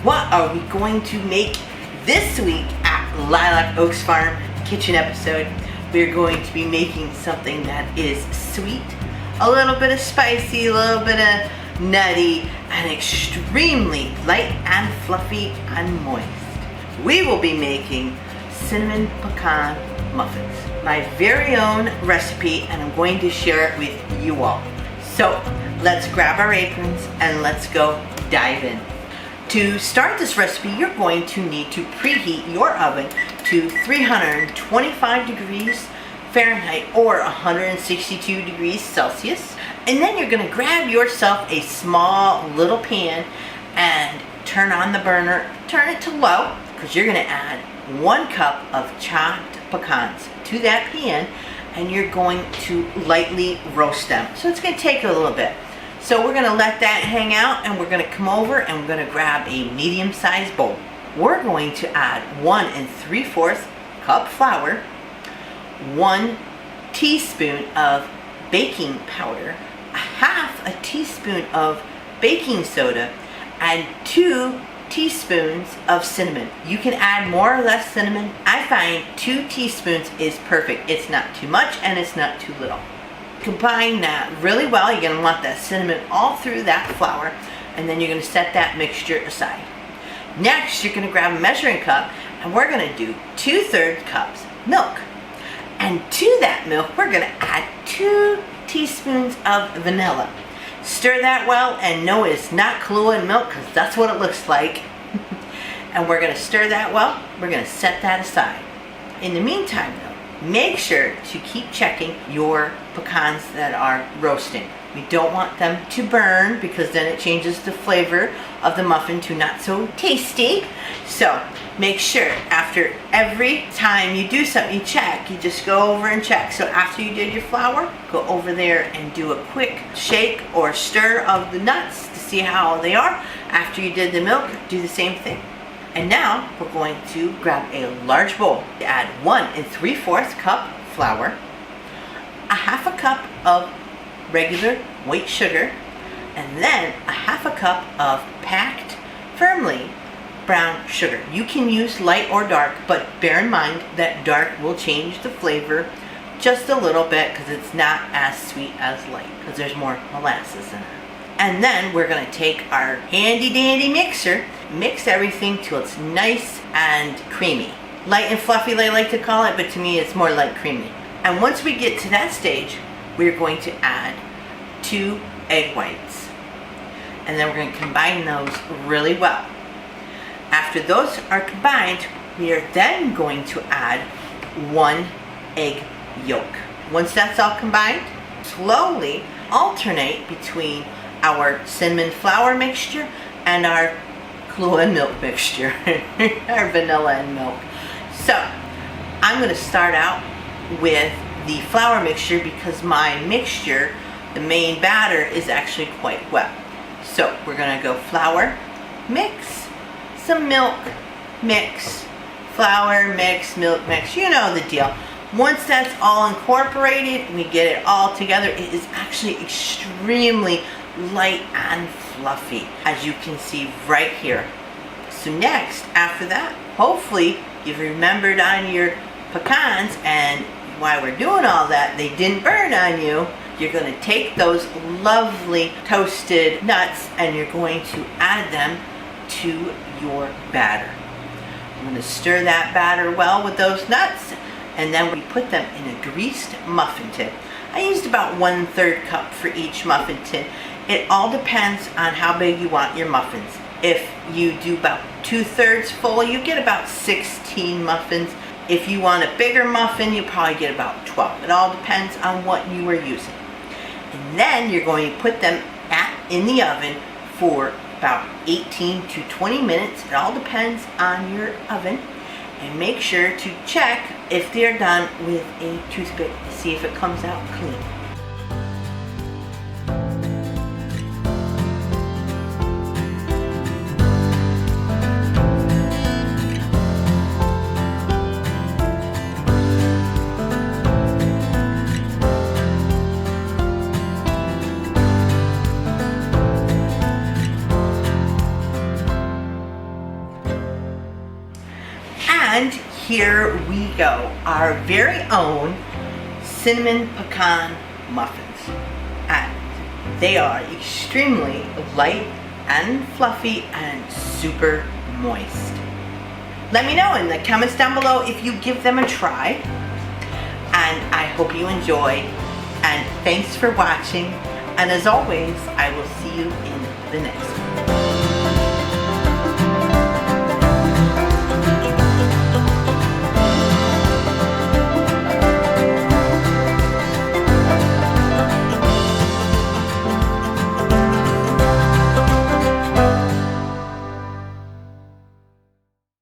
What are we going to make this week at Lilac Oaks Farm kitchen episode? We're going to be making something that is sweet, a little bit of spicy, a little bit of nutty, and extremely light and fluffy and moist. We will be making cinnamon pecan muffins, my very own recipe, and I'm going to share it with you all. So let's grab our aprons and let's go dive in. To start this recipe, you're going to need to preheat your oven to 325 degrees Fahrenheit or 162 degrees Celsius. And then you're going to grab yourself a small little pan and turn on the burner, turn it to low, because you're going to add 1 cup of chopped pecans to that pan, and you're going to lightly roast them. So it's going to take a little bit. So we're going to let that hang out, and we're going to come over and we're going to grab a medium-sized bowl. We're going to add 1 3/4 cup flour, 1 teaspoon of baking powder, 1/2 teaspoon of baking soda, and 2 teaspoons of cinnamon. You can add more or less cinnamon. I find 2 teaspoons is perfect. It's not too much and it's not too little. Combine that really well. You're going to want that cinnamon all through that flour, and then you're going to set that mixture aside. Next, you're going to grab a measuring cup, and we're going to do 2/3 cups milk. And to that milk, we're going to add 2 teaspoons of vanilla. Stir that well, and no, it's not Kahlua and milk, because that's what it looks like. And we're going to stir that well. We're going to set that aside. In the meantime, though, make sure to keep checking your pecans that are roasting. We don't want them to burn, because then it changes the flavor of the muffin to not so tasty. So make sure after every time you do something, you check. You just go over and check. So after you did your flour, go over there and do a quick shake or stir of the nuts to see how they are. After you did the milk, do the same thing. And now we're going to grab a large bowl. Add 1 3/4 cup flour, 1/2 cup of regular white sugar, and then 1/2 cup of packed firmly brown sugar. You can use light or dark, but bear in mind that dark will change the flavor just a little bit, because it's not as sweet as light, because there's more molasses in it. And then we're going to take our handy dandy mixer, mix everything till it's nice and creamy. Light and fluffy, they like to call it, but to me it's more like creamy. And once we get to that stage, we're going to add 2 egg whites. And then we're going to combine those really well. After those are combined, we are then going to add 1 egg yolk. Once that's all combined, slowly alternate between our cinnamon flour mixture and our Kahlua and milk mixture, our vanilla and milk. So I'm going to start out with the flour mixture, because my mixture, the main batter, is actually quite wet. So we're going to go flour, mix, some milk, mix, flour, mix, milk, mix. You know the deal. Once that's all incorporated, we get it all together. It is actually extremely light and fluffy, as you can see right here. So next, after that, hopefully you've remembered on your pecans, and while we're doing all that, they didn't burn on you. You're going to take those lovely toasted nuts and you're going to add them to your batter. I'm going to stir that batter well with those nuts, and then we put them in a greased muffin tin. I used about 1/3 cup for each muffin tin. It all depends on how big you want your muffins. If you do about 2/3 full, you get about 16 muffins. If you want a bigger muffin, you probably get about 12. It all depends on what you are using. And then you're going to put them in the oven for about 18 to 20 minutes. It all depends on your oven. And make sure to check if they're done with a toothpick to see if it comes out clean. And here we go, our very own cinnamon pecan muffins. And they are extremely light and fluffy and super moist. Let me know in the comments down below if you give them a try. And I hope you enjoy. And thanks for watching. And as always, I will see you in the next one.